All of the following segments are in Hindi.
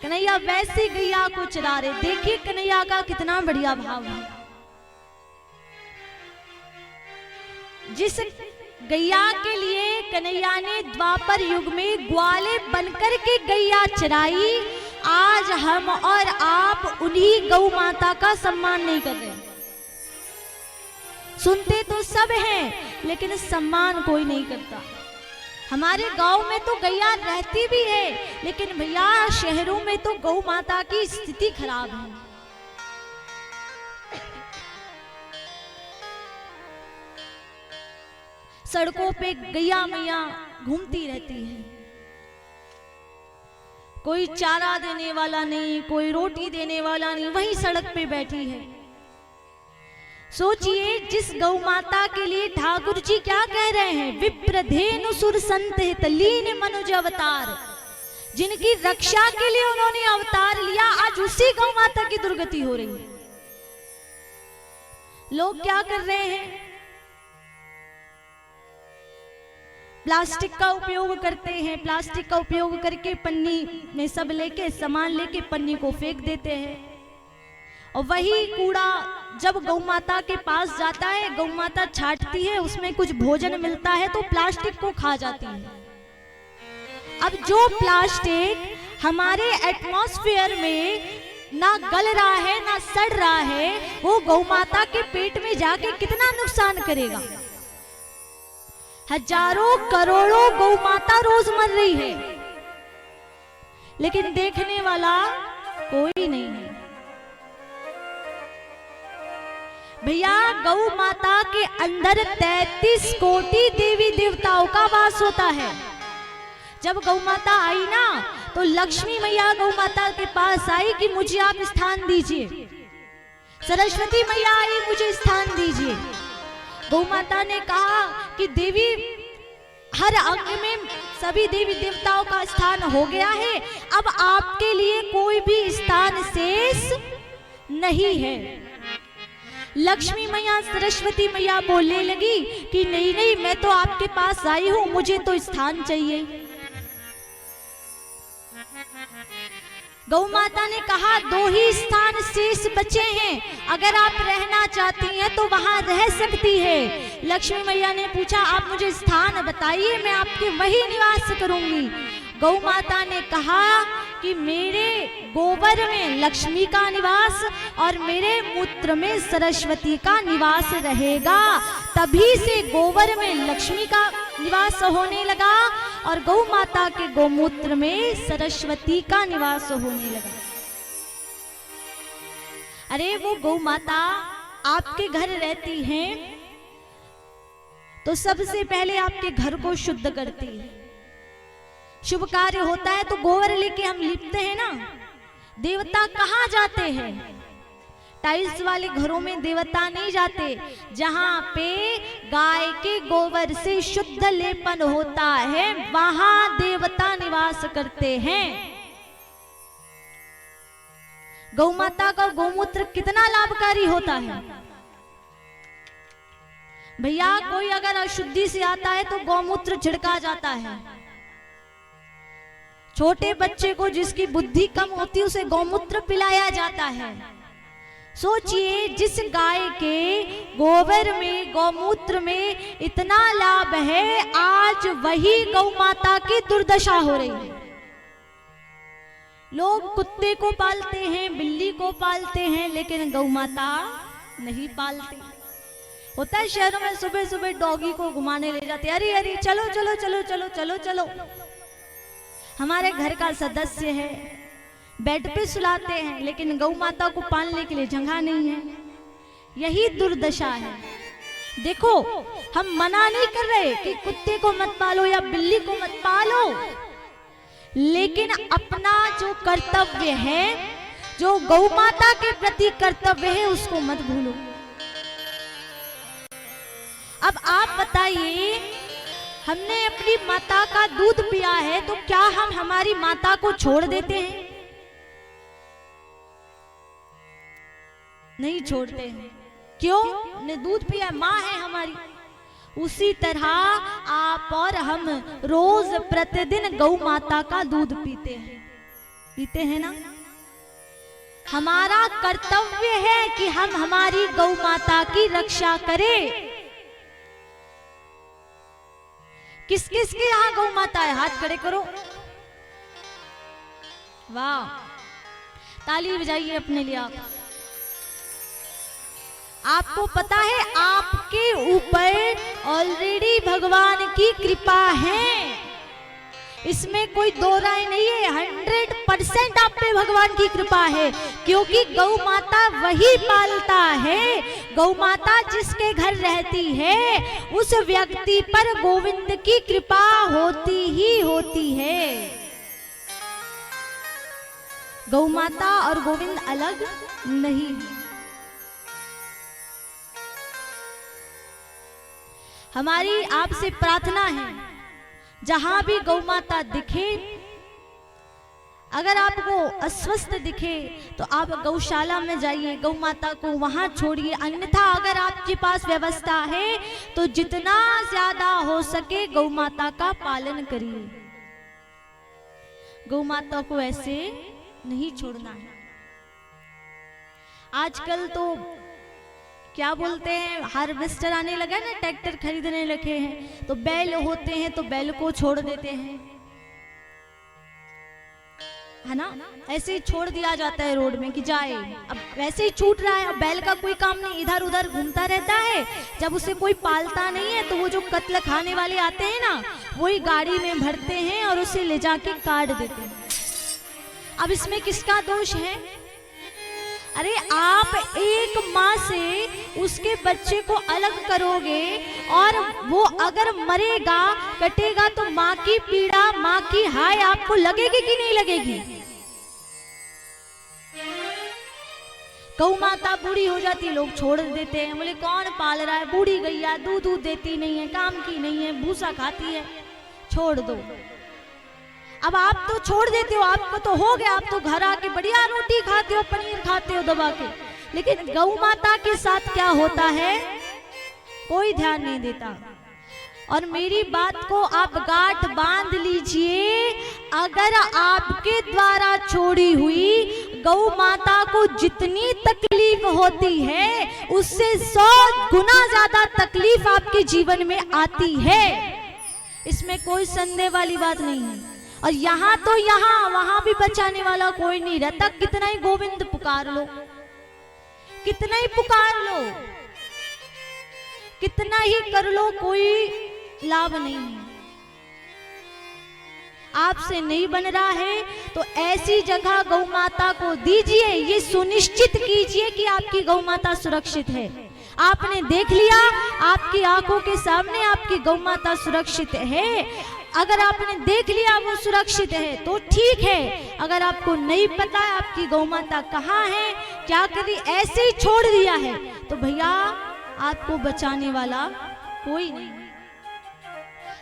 कन्हैया वैसी गैया को चरा रहे। देखिए कन्हैया का कितना बढ़िया भाव है। जिस गैया के लिए कन्हैया ने द्वापर युग में ग्वाले बनकर के गैया चराई, आज हम और आप उन्हीं गौ माता का सम्मान नहीं कर रहे। सुनते तो सब हैं लेकिन सम्मान कोई नहीं करता। हमारे गांव में तो गैया रहती भी है, लेकिन भैया शहरों में तो गौ माता की स्थिति खराब है। सड़कों पे गैया मैया घूमती रहती है, कोई चारा देने वाला नहीं, कोई रोटी देने वाला नहीं, वही सड़क पे बैठी है। सोचिए जिस गौ माता के लिए ठाकुर जी क्या कह रहे हैं, विप्रधेनु सुर संत लीन मनुज अवतार, जिनकी रक्षा के लिए उन्होंने अवतार लिया, आज उसी गौ माता की दुर्गति हो रही है। लोग क्या कर रहे हैं, प्लास्टिक का उपयोग करते हैं, प्लास्टिक का उपयोग करके पन्नी में सब लेके सामान लेके पन्नी को फेंक देते हैं, और वही कूड़ा जब गौ माता के पास जाता है, गौ माता छांटती है, उसमें कुछ भोजन मिलता है तो प्लास्टिक को खा जाती है। अब जो प्लास्टिक हमारे एटमॉस्फेयर में ना गल रहा है ना सड़ रहा है, वो गौ माता के पेट में जाके कितना नुकसान करेगा। हजारों करोड़ों गौ माता रोज मर रही है, लेकिन देखने वाला कोई नहीं है। भैया गौ माता के अंदर 33 कोटि देवी देवताओं का वास होता है। जब गौ माता आई ना तो लक्ष्मी मैया गौ माता के पास आई कि मुझे आप स्थान दीजिए। सरस्वती मैया आई, मुझे स्थान दीजिए। गौ माता ने कहा कि देवी हर अंग में सभी देवी देवताओं का स्थान हो गया है, अब आपके लिए कोई भी स्थान शेष नहीं है। लक्ष्मी मैया सरस्वती मैया बोलने लगी कि नहीं नहीं, मैं तो आपके पास आई हूं, मुझे तो स्थान चाहिए। गौ माता ने कहा 2 ही स्थान शेष बचे हैं, अगर आप रहना चाहती हैं तो वहां रह सकती है। लक्ष्मी मैया ने पूछा आप मुझे स्थान बताइए, मैं आपके वही निवास करूंगी। गौ माता ने कहा कि मेरे गोबर में लक्ष्मी का निवास और मेरे मूत्र में सरस्वती का निवास रहेगा। तभी से गोबर में लक्ष्मी का निवास होने लगा और गौ माता के गोमूत्र में सरस्वती का निवास होने लगा। अरे वो गौ माता आपके घर रहती हैं तो सबसे पहले आपके घर को शुद्ध करती है। शुभ कार्य होता है तो गोबर लेके हम लिपते हैं ना। देवता कहाँ जाते हैं? टाइल्स वाले घरों में देवता नहीं जाते। जहां पे गाय के गोबर से शुद्ध लेपन होता है वहां देवता निवास करते हैं। गौ माता का गौमूत्र कितना लाभकारी होता है भैया। कोई अगर अशुद्धि से आता है तो गौमूत्र छिड़का जाता है। छोटे बच्चे को जिसकी बुद्धि कम होती है उसे गौमूत्र पिलाया जाता है। सोचिए जिस गाय के गोबर में गौमूत्र में इतना लाभ है, आज वही गौ माता की दुर्दशा हो रही है। लोग कुत्ते को पालते हैं, बिल्ली को पालते हैं, लेकिन गौ माता नहीं पालते। होता है शहरों में सुबह सुबह डॉगी को घुमाने ले जाते, अरे अरे चलो चलो चलो चलो चलो चलो। हमारे घर का सदस्य है, बेड पे सुलाते हैं, लेकिन गौ माता को पालने के लिए जगह नहीं है। यही दुर्दशा है। देखो हम मना नहीं कर रहे कि कुत्ते को मत पालो या बिल्ली को मत पालो, लेकिन अपना जो कर्तव्य है, जो गौ माता के प्रति कर्तव्य है, उसको मत भूलो। अब आप बताइए, हमने अपनी माता का दूध पिया है तो क्या हम हमारी माता को छोड़ देते हैं? नहीं छोड़ते हैं। क्यों? ने दूध पिया, माँ है हमारी। उसी तरह आप और हम रोज प्रतिदिन गौ माता का दूध पीते हैं। पीते हैं ना। हमारा कर्तव्य है कि हम हमारी गौ माता की रक्षा करें। किस किस के यहाँ गौ माता है, हाथ खड़े करो। वाह, ताली बजाइए अपने लिए। आपको पता है आपके ऊपर ऑलरेडी भगवान की कृपा है, इसमें कोई दो राय नहीं है। 100% आप पे भगवान की कृपा है, क्योंकि गौ माता वही पालता है। गौ माता जिसके घर रहती है उस व्यक्ति पर गोविंद की कृपा होती ही होती है। गौ माता और गोविंद अलग नहीं है। हमारी आपसे प्रार्थना है, जहां भी गौ माता दिखे, अगर आपको अस्वस्थ दिखे तो आप गौशाला में जाइए, गौ माता को वहां छोड़िए। अन्यथा अगर आपके पास व्यवस्था है तो जितना ज्यादा हो सके गौ माता का पालन करिए। गौ माता को ऐसे नहीं छोड़ना है। आजकल तो क्या बोलते हैं, हार्वेस्टर आने लगा ना, ट्रैक्टर खरीदने लगे हैं, तो बैल होते हैं तो बैल को छोड़ देते हैं, है ना। ऐसे ही छोड़ दिया जाता है रोड में कि जाए, अब वैसे ही छूट रहा है। अब बैल का कोई काम नहीं, इधर उधर घूमता रहता है। जब उसे कोई पालता नहीं है तो वो जो कत्ल खाने वाले आते हैं ना, वही गाड़ी में भरते हैं और उसे ले जाके काट देते हैं। अब इसमें किसका दोष है? अरे आप एक माँ से उसके बच्चे को अलग करोगे और वो अगर मरेगा कटेगा तो माँ की पीड़ा, माँ की हाय आपको लगेगी कि नहीं लगेगी? गौ माता बूढ़ी हो जाती है, लोग छोड़ देते हैं, बोले कौन पाल रहा है, बूढ़ी गैया दूध देती नहीं है, काम की नहीं है, भूसा खाती है, छोड़ दो। अब आप तो छोड़ देते हो, आपको तो हो गया, आप तो घर आके बढ़िया रोटी खाते हो, पनीर खाते हो दबा के, लेकिन गौ माता के साथ क्या होता है कोई ध्यान नहीं देता। और मेरी बात को आप गांठ बांध लीजिए, अगर आपके द्वारा छोड़ी हुई गौ माता को जितनी तकलीफ होती है उससे 100 गुना ज्यादा तकलीफ आपके जीवन में आती है, इसमें कोई संदेह वाली बात नहीं है। और यहाँ तो यहाँ, वहां भी बचाने वाला कोई नहीं रहता। कितना ही गोविंद पुकार लो, कितना ही पुकार लो, कितना ही कर लो, कोई लाभ नहीं है। आपसे नहीं बन रहा है तो ऐसी जगह गौ माता को दीजिए, ये सुनिश्चित कीजिए कि आपकी गौ माता सुरक्षित है। आपने देख लिया, आपकी आंखों के सामने आपकी गौ माता सुरक्षित है। अगर आपने देख लिया वो सुरक्षित है तो ठीक है, अगर आपको नहीं पता है आपकी गौ माता कहाँ है, क्या करी, ऐसे ही छोड़ दिया है, तो भैया आपको बचाने वाला कोई नहीं।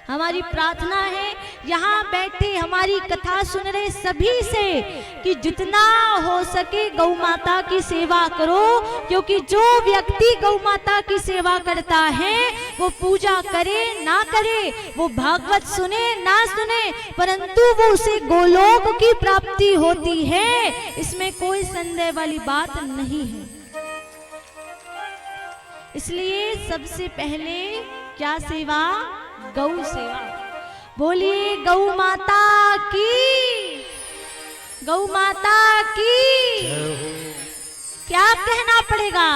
हमारी प्रार्थना है यहाँ बैठे हमारी कथा सुन रहे सभी से कि जितना हो सके गौ माता की सेवा करो, क्योंकि जो व्यक्ति गौ माता की सेवा करता है वो पूजा करे ना करे, वो भागवत सुने ना सुने, परंतु वो उसे गोलोक की प्राप्ति होती है, इसमें कोई संदेह वाली बात नहीं है। इसलिए सबसे पहले क्या सेवा? गौ सेवा। बोलिए गौ माता की, गौ माता की। क्या कहना पड़ेगा?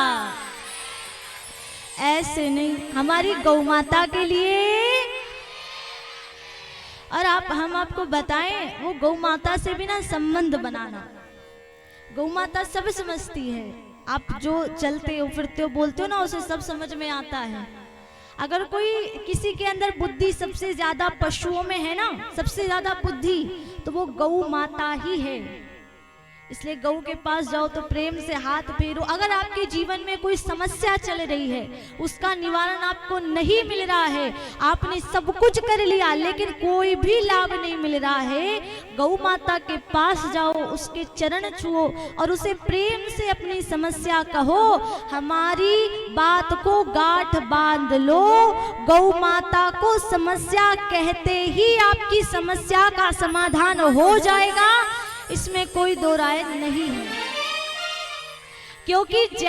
ऐसे नहीं, हमारी गौ माता के लिए। और हम आपको बताएं, वो गौ माता से भी ना संबंध बनाना। गौ माता सब समझती है, आप जो चलते हो फिरते हो बोलते हो ना उसे सब समझ में आता है। अगर कोई किसी के अंदर बुद्धि सबसे ज्यादा पशुओं में है ना, सबसे ज्यादा बुद्धि, तो वो गौ माता ही है। इसलिए गौ के पास जाओ तो प्रेम से हाथ फेरो। अगर आपके जीवन में कोई समस्या चल रही है, उसका निवारण आपको नहीं मिल रहा है, आपने सब कुछ कर लिया लेकिन कोई भी लाभ नहीं मिल रहा है, गौ माता के पास जाओ, उसके चरण छुओ और उसे प्रेम से अपनी समस्या कहो, हमारी बात को गांठ बांध लो। गौ माता को समस्या कहते ही आपकी समस्या का समाधान हो जाएगा, इसमें इसमें कोई दो राय नहीं है, क्योंकि जय